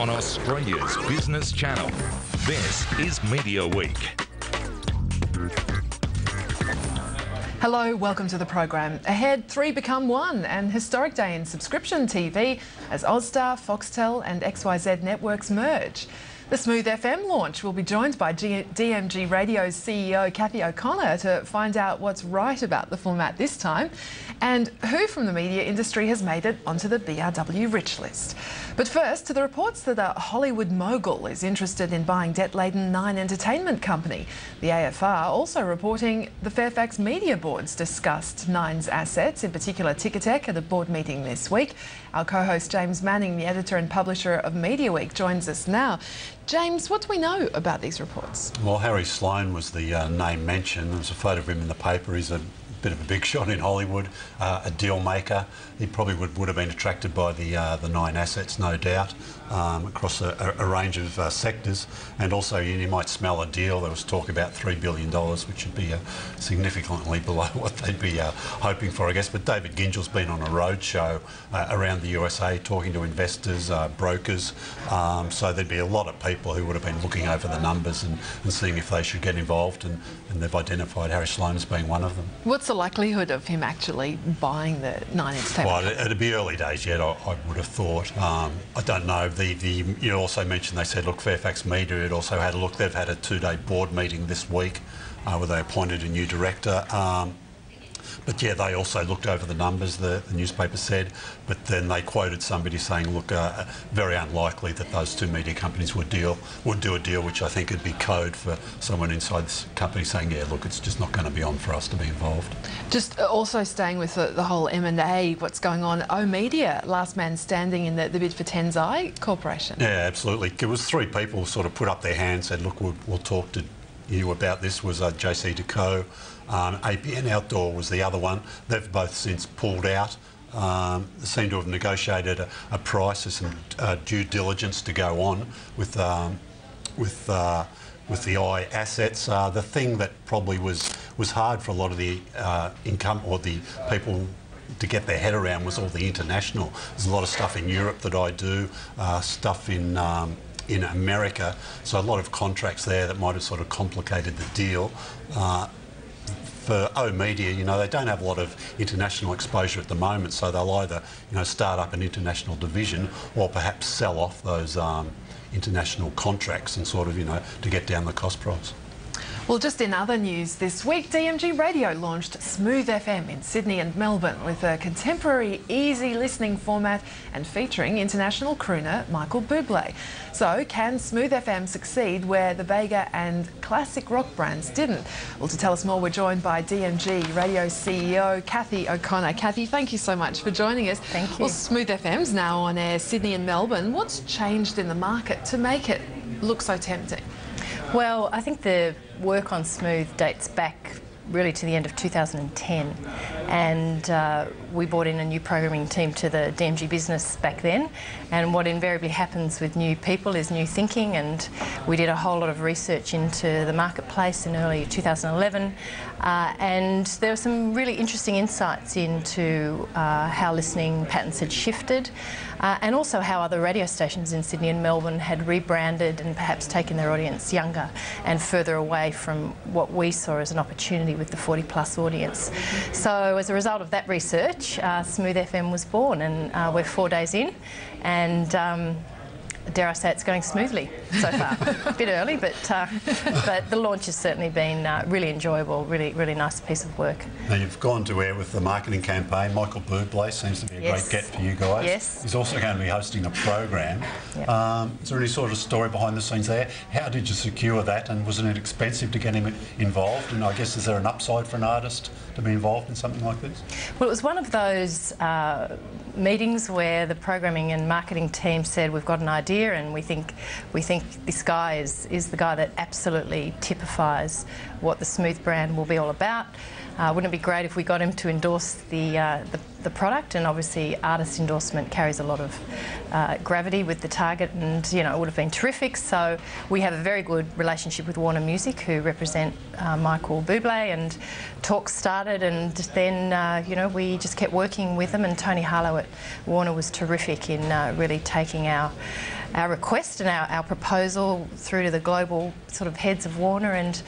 on Australia's business channel. This is Media Week. Hello, welcome to the program. Ahead, 3 become 1, an historic day in subscription TV as Austar, Foxtel and XYZ networks merge. The Smooth FM launch will be joined by DMG Radio's CEO Cathy O'Connor to find out what's right about the format this time and who from the media industry has made it onto the BRW Rich List. But first, to the reports that a Hollywood mogul is interested in buying debt-laden Nine entertainment company. The AFR also reporting the Fairfax Media Boards discussed Nine's assets, in particular Ticketek, at a board meeting this week. Our co-host James Manning, the editor and publisher of Mediaweek, joins us now. James, what do we know about these reports? Well, Harry Sloane was the name mentioned. There was a photo of him in the paper. He's a bit of a big shot in Hollywood, a deal maker. He probably would have been attracted by the Nine assets, no doubt, across a range of sectors. And also, you might smell a deal. There was talk about $3 billion, which would be significantly below what they'd be hoping for, I guess. But David Gingell's been on a roadshow around the USA talking to investors, brokers. So there'd be a lot of people who would have been looking over the numbers and seeing if they should get involved. And they've identified Harry Sloane as being one of them. What's the likelihood of him actually buying the Nine entertainment? Well, it'd be early days yet, I would have thought. I don't know. You also mentioned, they said, look, Fairfax Media had also had a look. They've had a 2-day board meeting this week where they appointed a new director. But yeah, they also looked over the numbers, the newspaper said, but then they quoted somebody saying, look, very unlikely that those two media companies would do a deal, which I think would be code for someone inside this company saying, yeah, look, it's just not going to be on for us to be involved. Just also staying with the whole M&A, what's going on, Media, last man standing in the bid for Tenzai Corporation. Yeah, absolutely. It was 3 people sort of put up their hands, said, look, we'll talk to you about this. Was JC Decaux. APN Outdoor was the other one. They've both since pulled out. They seem to have negotiated a price or some due diligence to go on with the I assets. The thing that probably was hard for a lot of the income or the people to get their head around was all the international. There's a lot of stuff in Europe that I do, stuff in America, so a lot of contracts there that might have sort of complicated the deal. For Media, they don't have a lot of international exposure at the moment, so they'll either, start up an international division or perhaps sell off those international contracts and sort of, to get down the cost price. Well, just in other news this week, DMG Radio launched Smooth FM in Sydney and Melbourne with a contemporary, easy listening format and featuring international crooner Michael Bublé. So, can Smooth FM succeed where the Vega and classic rock brands didn't? Well, to tell us more, we're joined by DMG Radio CEO Cathy O'Connor. Cathy, thank you so much for joining us. Thank you. Well, Smooth FM's now on air Sydney and Melbourne. What's changed in the market to make it look so tempting? Well, I think the work on Smooth dates back really to the end of 2010, and we brought in a new programming team to the DMG business back then, and what invariably happens with new people is new thinking, and we did a whole lot of research into the marketplace in early 2011, and there were some really interesting insights into how listening patterns had shifted, and also how other radio stations in Sydney and Melbourne had rebranded and perhaps taken their audience younger and further away from what we saw as an opportunity with the 40-plus audience. So as a result of that research, Smooth FM was born, and we're 4 days in, and dare I say it's going smoothly so far. A bit early, but the launch has certainly been really enjoyable, really nice piece of work. Now, you've gone to air with the marketing campaign. Michael Bublé seems to be a great get for you guys. Yes. He's also going to be hosting a program. Yep. Is there any sort of story behind the scenes there? How did you secure that, and wasn't it expensive to get him involved? And I guess, is there an upside for an artist to be involved in something like this? Well, it was one of those meetings where the programming and marketing team said, we've got an idea and we think this guy is the guy that absolutely typifies what the Smooth brand will be all about. Wouldn't it be great if we got him to endorse the product? And obviously artist endorsement carries a lot of gravity with the target, and it would have been terrific. So we have a very good relationship with Warner Music, who represent Michael Bublé, and talks started, and then we just kept working with them, and Tony Harlow at Warner was terrific in really taking our request and our proposal through to the global sort of heads of Warner, and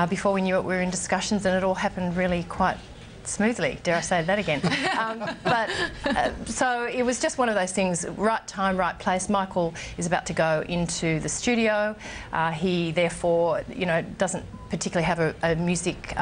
before we knew it, we were in discussions, and it all happened really quite smoothly, dare I say that again. So it was just one of those things, right time, right place. Michael is about to go into the studio. He therefore, you know, doesn't particularly have a music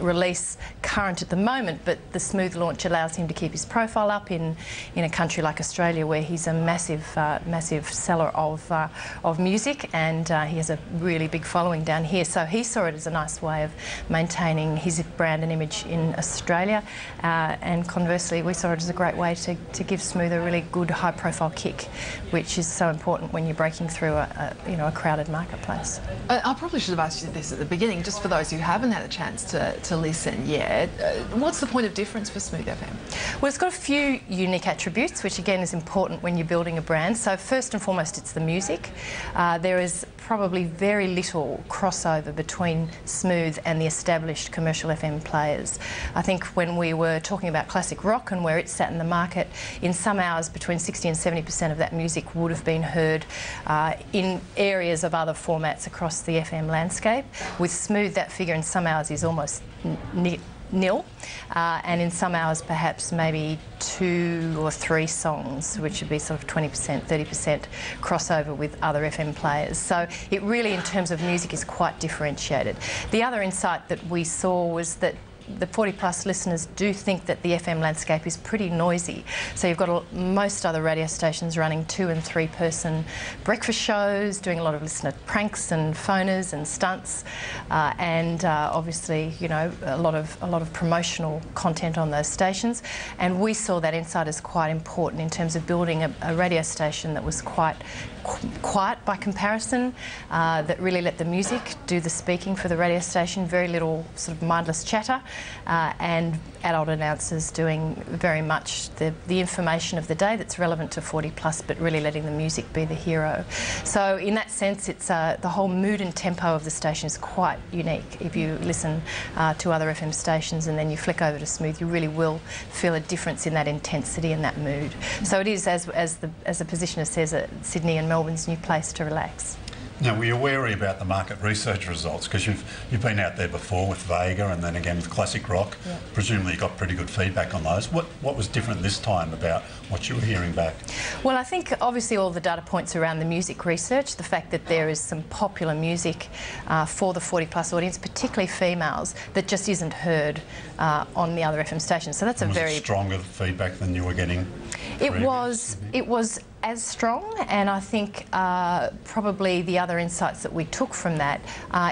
release current at the moment, but the Smooth launch allows him to keep his profile up in a country like Australia, where he's a massive seller of music, and he has a really big following down here. So he saw it as a nice way of maintaining his brand and image in Australia, and conversely we saw it as a great way to give Smooth a really good high-profile kick, which is so important when you're breaking through a crowded marketplace. I probably should have asked you this at the beginning, just for those who haven't had a chance to listen yet. What's the point of difference for Smooth FM? Well, it's got a few unique attributes, which again is important when you're building a brand. So first and foremost, it's the music. There is probably very little crossover between Smooth and the established commercial FM players. I think when we were talking about classic rock and where it sat in the market, in some hours between 60 and 70% of that music would have been heard in areas of other formats across the FM landscape. With Smooth, that figure in some hours is almost nil, and in some hours perhaps maybe 2 or 3 songs, which would be sort of 20%, 30% crossover with other FM players. So it really, in terms of music, is quite differentiated. The other insight that we saw was that the 40-plus listeners do think that the FM landscape is pretty noisy. So you've got most other radio stations running 2- and 3-person breakfast shows, doing a lot of listener pranks and phoners and stunts, and obviously, you know, a lot of promotional content on those stations. And we saw that insight as quite important in terms of building a radio station that was quite quiet by comparison, that really let the music do the speaking for the radio station, very little sort of mindless chatter, and adult announcers doing very much the information of the day that's relevant to 40+, but really letting the music be the hero. So in that sense, it's the whole mood and tempo of the station is quite unique. If you listen to other FM stations and then you flick over to Smooth, you really will feel a difference in that intensity and that mood. So it is, as the positioner says, Sydney and Melbourne's new place to relax. Now, were you wary about the market research results? Because you've been out there before with Vega and then again with classic rock. Yeah. Presumably you got pretty good feedback on those. What was different this time about what you were hearing back? Well, I think obviously all the data points around the music research, the fact that there is some popular music for the 40+ audience, particularly females, that just isn't heard on the other FM stations. So that's a very... stronger feedback than you were getting? It was as strong, and I think probably the other insights that we took from that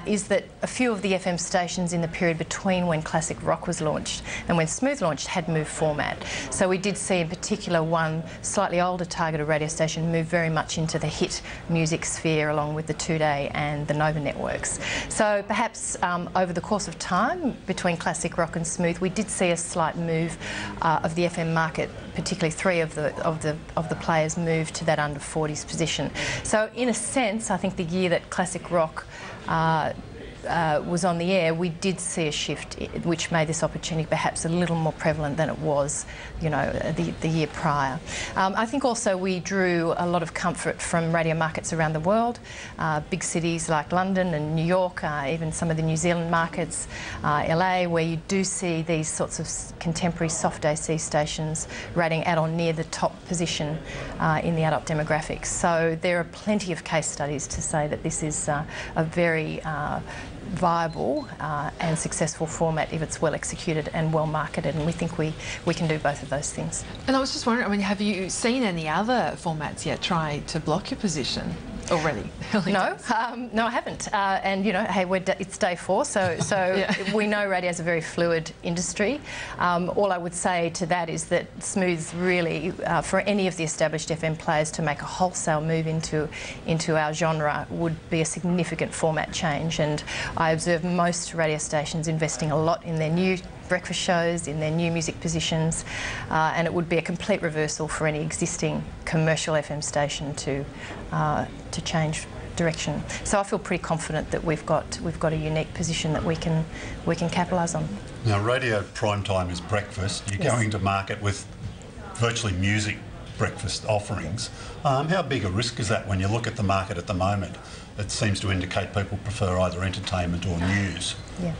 is that a few of the FM stations in the period between when classic rock was launched and when Smooth launched had moved format. So we did see in particular one slightly older targeted radio station move very much into the hit music sphere, along with the Today and the Nova networks. So perhaps over the course of time between classic rock and Smooth, we did see a slight move of the FM market, particularly 3 of the players move to that under 40s position. So in a sense, I think the year that classic rock was on the air, we did see a shift, which made this opportunity perhaps a little more prevalent than it was, you know, the year prior. I think also we drew a lot of comfort from radio markets around the world, big cities like London and New York, even some of the New Zealand markets, LA, where you do see these sorts of contemporary soft AC stations rating at or near the top position in the adult demographics. So there are plenty of case studies to say that this is a very viable and successful format if it's well executed and well marketed, and we think we can do both of those things. And I was just wondering, I mean, have you seen any other formats yet try to block your position already? No, no, I haven't. And you know, hey, it's day 4, so yeah. We know radio is a very fluid industry. All I would say to that is that Smooth really, for any of the established FM players to make a wholesale move into our genre would be a significant format change. And I observe most radio stations investing a lot in their new breakfast shows, in their new music positions, and it would be a complete reversal for any existing commercial FM station to change direction. So I feel pretty confident that we've got a unique position that we can capitalise on. Now, radio prime time is breakfast. You're going to market with virtually music breakfast offerings. How big a risk is that when you look at the market at the moment? It seems to indicate people prefer either entertainment or news. Yeah.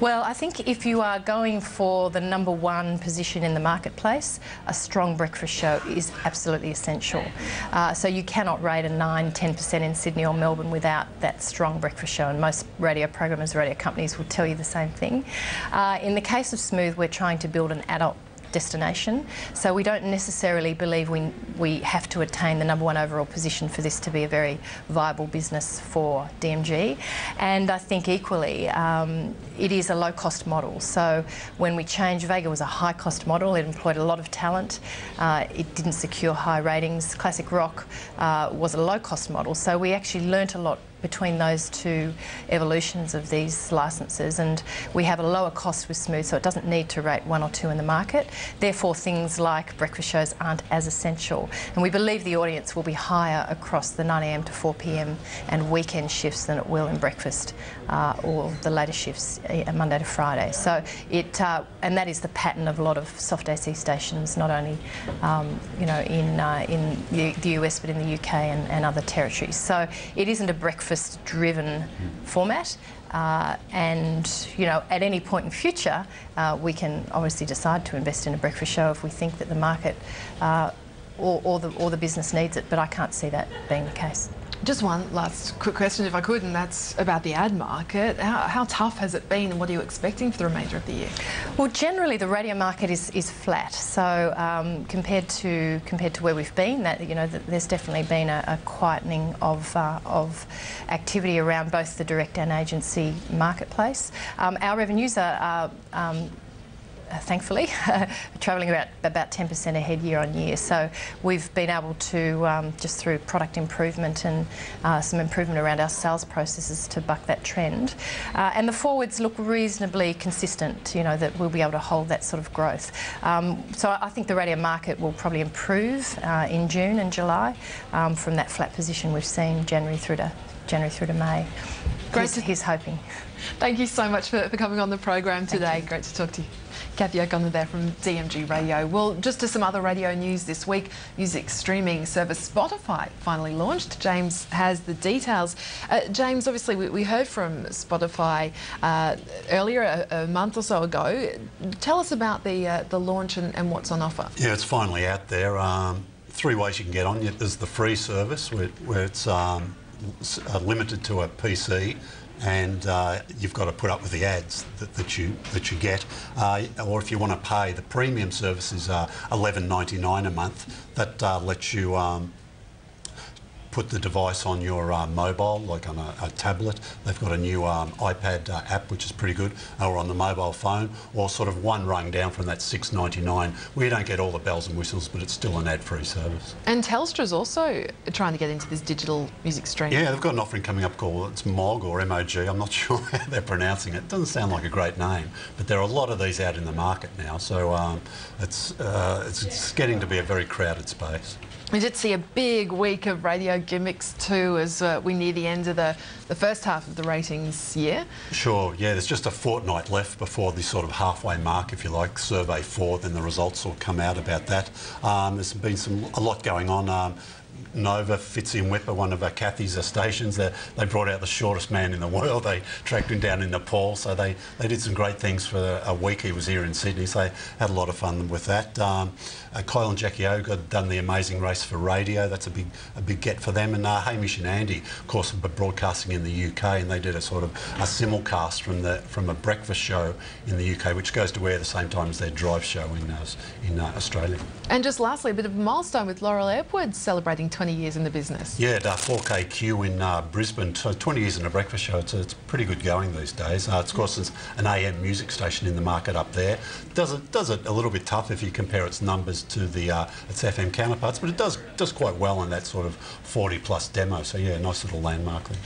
Well, I think if you are going for the #1 position in the marketplace, a strong breakfast show is absolutely essential. So you cannot rate a 9–10% in Sydney or Melbourne without that strong breakfast show, and most radio programmers, radio companies will tell you the same thing. In the case of Smooth, we're trying to build an adult destination, so we don't necessarily believe we have to attain the #1 overall position for this to be a very viable business for DMG. And I think equally it is a low-cost model, so when we changed, Vega was a high-cost model. It employed a lot of talent, it didn't secure high ratings. Classic Rock was a low-cost model, so we actually learnt a lot between those two evolutions of these licences, and we have a lower cost with Smooth, so it doesn't need to rate 1 or 2 in the market. Therefore, things like breakfast shows aren't as essential, and we believe the audience will be higher across the 9 a.m. to 4 p.m. and weekend shifts than it will in breakfast or the later shifts Monday to Friday. So it and that is the pattern of a lot of soft AC stations, not only you know, in the US but in the UK and other territories. So it isn't a breakfast-driven format, and you know, at any point in future, we can obviously decide to invest in a breakfast show if we think that the market or the business needs it. But I can't see that being the case. Just one last quick question, if I could, and that's about the ad market. How tough has it been, and what are you expecting for the remainder of the year? Well, generally the radio market is flat. So compared to where we've been, that you know, there's definitely been a quietening of activity around both the direct and agency marketplace. Our revenues are thankfully travelling about 10% ahead year on year. So we've been able to, just through product improvement and some improvement around our sales processes, to buck that trend. And the forwards look reasonably consistent, you know, that we'll be able to hold that sort of growth. So I think the radio market will probably improve in June and July from that flat position we've seen January through to May. Here's hoping. Thank you so much for coming on the program today. Great to talk to you. Kathy O'Connor there from DMG Radio. Well, just to some other radio news this week, music streaming service Spotify finally launched. James has the details. James, obviously we heard from Spotify earlier, a month or so ago. Tell us about the launch and what's on offer. Yeah, it's finally out there. 3 ways you can get on. There's the free service where it's limited to a PC, and you've got to put up with the ads that you get. Or if you want to pay, the premium service is $11.99 a month. That lets you put the device on your mobile, like on a tablet. They've got a new iPad app, which is pretty good, or on the mobile phone, or sort of one rung down from that $6.99, where you don't get all the bells and whistles, but it's still an ad-free service. And Telstra's also trying to get into this digital music streaming. Yeah, they've got an offering coming up called, it's MOG or M-O-G, I'm not sure how they're pronouncing it. It doesn't sound like a great name, but there are a lot of these out in the market now, so it's getting to be a very crowded space. We did see a big week of radio gimmicks too, as we near the end of the first half of the ratings year. Sure, yeah, there's just a fortnight left before the sort of halfway mark, if you like, Survey 4, then the results will come out about that. There's been a lot going on. Nova, Fitzy and Whipper, one of Kathy's stations, they brought out the shortest man in the world. They tracked him down in Nepal, so they did some great things for a week he was here in Sydney, so they had a lot of fun with that. Kyle and Jackie O got done the Amazing Race for radio. That's a big get for them. And Hamish and Andy, of course, were broadcasting in the UK, and they did a sort of a simulcast from a breakfast show in the UK, which goes to air at the same time as their drive show in Australia. And just lastly, a bit of a milestone with Laurel Airwood celebrating 20 years in the business. Yeah, 4KQ in Brisbane, so 20 years in a breakfast show. It's pretty good going these days. Of course, it's an AM music station in the market up there. Does it a little bit tough if you compare its numbers to its FM counterparts, but it does quite well in that sort of 40+ demo. So yeah, nice little landmark there.